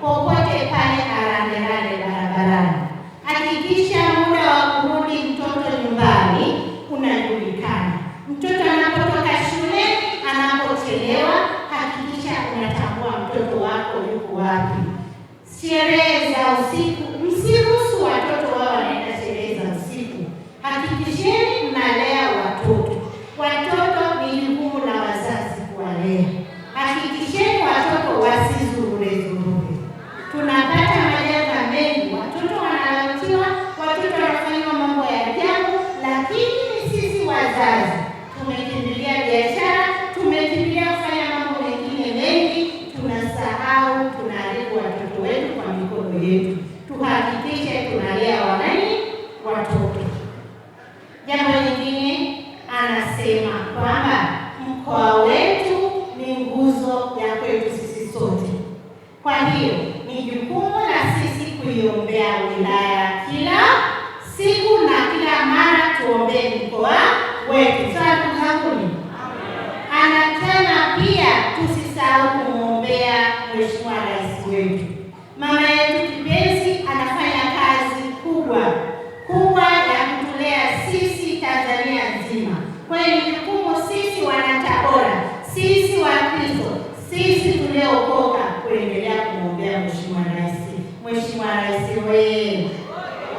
popote pale aranderande barabarani. Hakikisha muda wa kurudi Jambo lingine anasema kwamba mkoa wetu ni nguzo ya kwetu sisi sote. Kwa hiyo ni jukumu la sisi kuiombea wilaya kila siku na kila mara tuombee mkoa wetu. Sawa ndugu zangu? Anatena pia tusisahau kumwombea Mheshimiwa Rais wetu. Mama yetu kipenzi anafanya kazi kubwa ya kutulea sisi Tanzania nzima. Kwa hiyo ni jukumu sisi Wanatabora, sisi Wakristo, sisi tuliokoka kuendelea kumwombea Mheshimiwa Rais. Mheshimiwa Rais wewe,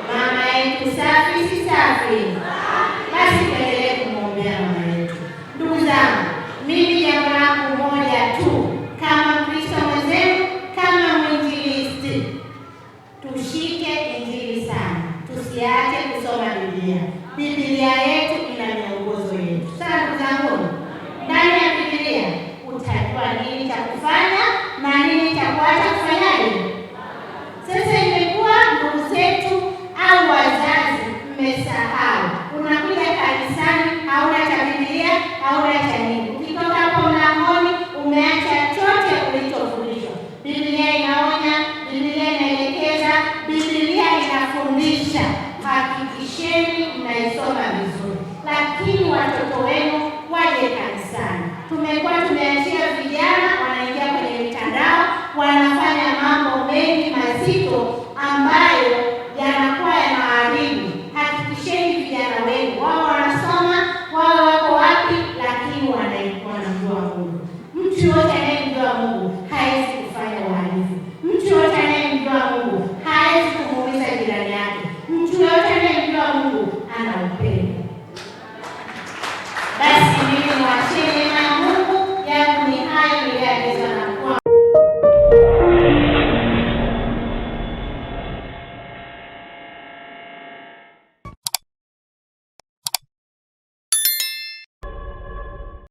mama yetu safi si safi? Basi tuendelee kumwombea mama yetu. Ndugu zangu, mimi jambo langu moja tu kama Mkristo mwenzenu, kama mwinjilisti, tushike Injili sana. Tusiache kusoma Biblia. Biblia yetu ina miongozo yetu. Sawa ndugu zangu? Ndani ya Biblia utajua nini cha kufanya na nini cha kuacha kufanyaje. Sasa imekuwa ndugu zetu au wazazi mmesahau. Unakuja kanisani hauna cha Biblia, hauna cha nini. Ukitoka hapo mlangoni umeacha chote ulichofundishwa. Biblia inaonya, Biblia inaelekeza, Biblia inafundisha. Hakikisheni mnaisoma vizuri. Lakini watoto wenu waje kanisani. Tumekuwa tumeachia